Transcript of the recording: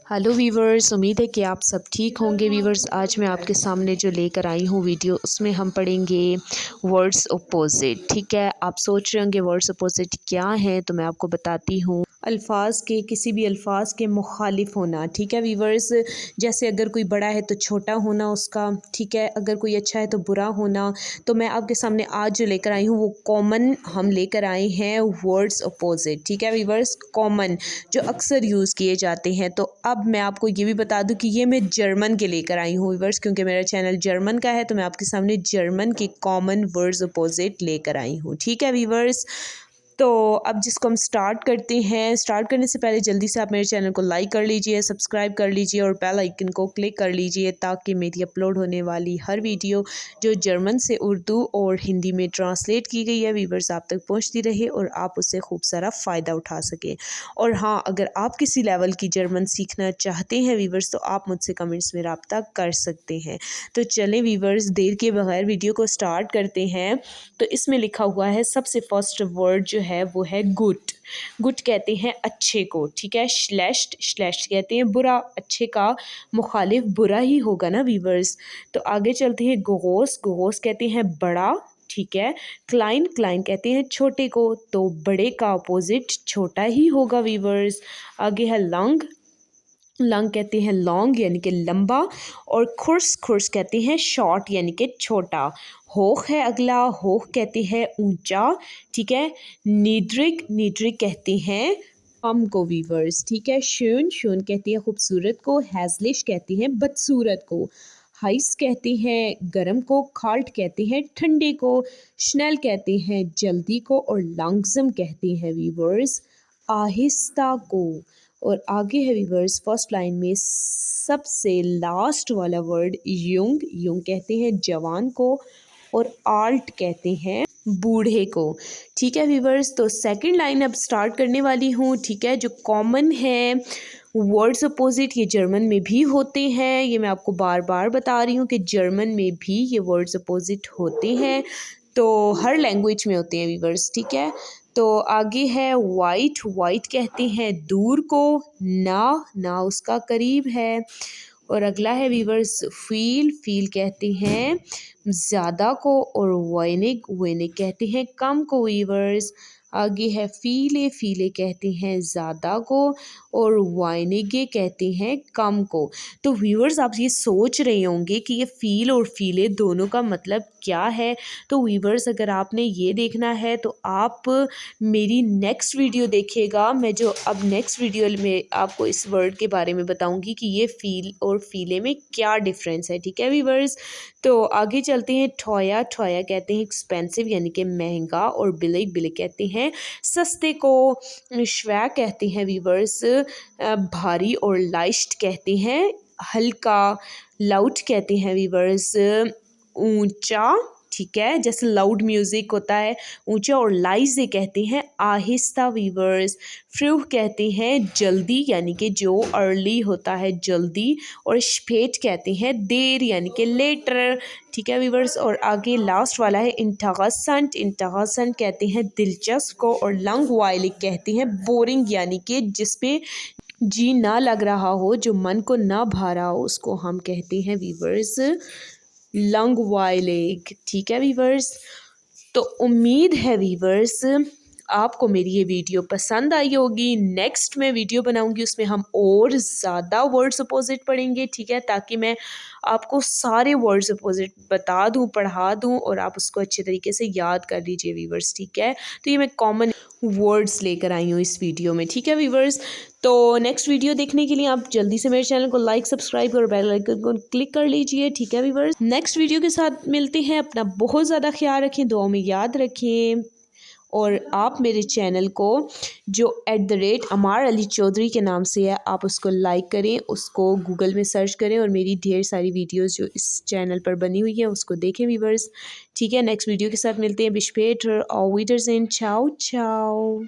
Hello viewers, उम्मीद है कि आप सब ठीक होंगे। वीवर्स, आज मैं आपके सामने जो लेकर आई हूँ वीडियो, उसमें हम पढ़ेंगे वर्ड्स अपोजिट। ठीक है, आप सोच रहे होंगे वर्ड्स अपोजिट क्या है, तो मैं आपको बताती हूँ। अल्फाज के, किसी भी अल्फाज के मुखालिफ होना। ठीक है वीवर्स, जैसे अगर कोई बड़ा है तो छोटा होना उसका। ठीक है, अगर कोई अच्छा है तो बुरा होना। तो मैं आपके सामने आज जो लेकर आई हूँ वो कॉमन हम लेकर आए हैं वर्ड्स अपोजिट। ठीक है वीवर्स, कॉमन जो अक्सर यूज़ किए जाते हैं। तो अब मैं आपको ये भी बता दूं कि ये मैं जर्मन के लेकर आई हूँ वीवर्स, क्योंकि मेरा चैनल जर्मन का है, तो मैं आपके सामने जर्मन के कॉमन वर्ड्स अपोजिट लेकर आई हूँ। ठीक है वीवर्स, तो अब जिसको हम स्टार्ट करते हैं। स्टार्ट करने से पहले जल्दी से आप मेरे चैनल को लाइक कर लीजिए, सब्सक्राइब कर लीजिए और बेल आइकन को क्लिक कर लीजिए, ताकि मेरी अपलोड होने वाली हर वीडियो जो जर्मन से उर्दू और हिंदी में ट्रांसलेट की गई है वीवर्स आप तक पहुंचती रहे और आप उससे खूब सारा फ़ायदा उठा सकें। और हाँ, अगर आप किसी लेवल की जर्मन सीखना चाहते हैं वीवर्स, तो आप मुझसे कमेंट्स में रब्ता कर सकते हैं। तो चलें वीवर्स, देर के बगैर वीडियो को स्टार्ट करते हैं। तो इसमें लिखा हुआ है, सबसे फर्स्ट वर्ड जो है वो है गुड। गुड कहते हैं अच्छे को। ठीक है, श्लेष्ट, श्लेष्ट कहते हैं बुरा। अच्छे का मुखालिफ बुरा ही होगा ना वीवर्स। तो आगे चलते हैं, गोगोस। गोगोस कहते हैं बड़ा। ठीक है, क्लाइन, क्लाइन कहते हैं छोटे को, तो बड़े का अपोजिट छोटा ही होगा वीवर्स। आगे है लंग। लंग कहते हैं लॉन्ग यानी कि लंबा। और खुर्स, खुर्स कहते हैं शॉर्ट यानी कि छोटा। होख है अगला। होख कहते हैं ऊंचा। ठीक है, नीड्रिग, नीड्रिग कहते हैं कम को वीवर्स। ठीक है, शून, शून कहते हैं खूबसूरत को। हैजलिश कहते हैं बदसूरत को। हाइस कहते हैं गर्म को। खाल्ट कहते हैं ठंडे को। स्नेल कहते हैं जल्दी को। और लंगजम कहते हैं वीवर्स आहिस्ता को। और आगे है वीवर्स, फर्स्ट लाइन में सबसे लास्ट वाला वर्ड युंग। युंग कहते हैं जवान को। और आल्ट कहते हैं बूढ़े को। ठीक है वीवर्स, तो सेकंड लाइन अब स्टार्ट करने वाली हूँ। ठीक है, जो कॉमन है वर्ड्स अपोजिट, ये जर्मन में भी होते हैं। ये मैं आपको बार बार बता रही हूँ कि जर्मन में भी ये वर्ड्स अपोजिट होते हैं, तो हर लैंग्वेज में होते हैं वीवर्स। ठीक है, तो आगे है वाइट। वाइट कहते हैं दूर को। ना, ना उसका करीब है। और अगला है वीवर्स फील। फील कहते हैं ज़्यादा को। और वैनिक, वैनिक कहते हैं कम को वीवर्स। आगे है फीले। फीले कहते हैं ज़्यादा को। और वाइनिगे कहते हैं कम को। तो व्यूअर्स, आप ये सोच रहे होंगे कि ये फील और फीले दोनों का मतलब क्या है। तो व्यूअर्स, अगर आपने ये देखना है तो आप मेरी नेक्स्ट वीडियो देखिएगा। मैं जो अब नेक्स्ट वीडियो में आपको इस वर्ड के बारे में बताऊंगी कि ये फील और फीले में क्या डिफरेंस है। ठीक है व्यूअर्स, तो आगे चलते हैं। ठोया। ठोया कहते हैं एक्सपेंसिव यानी कि महंगा। और बिलिक, बिलिक कहते हैं सस्ते को। श्वैग कहते हैं वीवर्स भारी। और लाइस्ट कहते हैं हल्का। लाउड कहते हैं वीवर्स ऊंचा। ठीक है, जैसे लाउड म्यूजिक होता है ऊंचा। और लाइजे कहते हैं आहिस्ता वीवर्स। फ्रू कहते हैं जल्दी यानी कि जो अर्ली होता है जल्दी। और स्पेट कहते हैं देर यानी कि लेटर। ठीक है वीवर्स, और आगे लास्ट वाला है इंटरेस्टेंट। इंटरेस्टेंट कहते हैं दिलचस्प को। और लंगवाइलिक कहते हैं बोरिंग यानी कि जिसपे जी ना लग रहा हो, जो मन को ना भा रहा हो, उसको हम कहते हैं वीवर्स लंगवाइलिक। ठीक है वीवर्स, तो उम्मीद है वीवर्स आपको मेरी ये वीडियो पसंद आई होगी। नेक्स्ट मैं वीडियो बनाऊंगी, उसमें हम और ज़्यादा वर्ड्स अपोजिट पढ़ेंगे। ठीक है, ताकि मैं आपको सारे वर्ड्स अपोजिट बता दूं, पढ़ा दूं और आप उसको अच्छे तरीके से याद कर लीजिए वीवर्स। ठीक है, तो ये मैं कॉमन वर्ड्स लेकर आई हूँ इस वीडियो में। ठीक है वीवर्स, तो नेक्स्ट वीडियो देखने के लिए आप जल्दी से मेरे चैनल को लाइक, सब्सक्राइब और बेल आइकन को क्लिक कर लीजिए। ठीक है वीवर्स, नेक्स्ट वीडियो के साथ मिलते हैं। अपना बहुत ज़्यादा ख्याल रखें, दुआ में याद रखें। और आप मेरे चैनल को जो @अमार अली चौधरी के नाम से है, आप उसको लाइक करें, उसको गूगल में सर्च करें और मेरी ढेर सारी वीडियोस जो इस चैनल पर बनी हुई है उसको देखें वीवर्स। ठीक है, नेक्स्ट वीडियो के साथ मिलते हैं। बिस्पेट और वीडर्स इन, चाओ चाओ।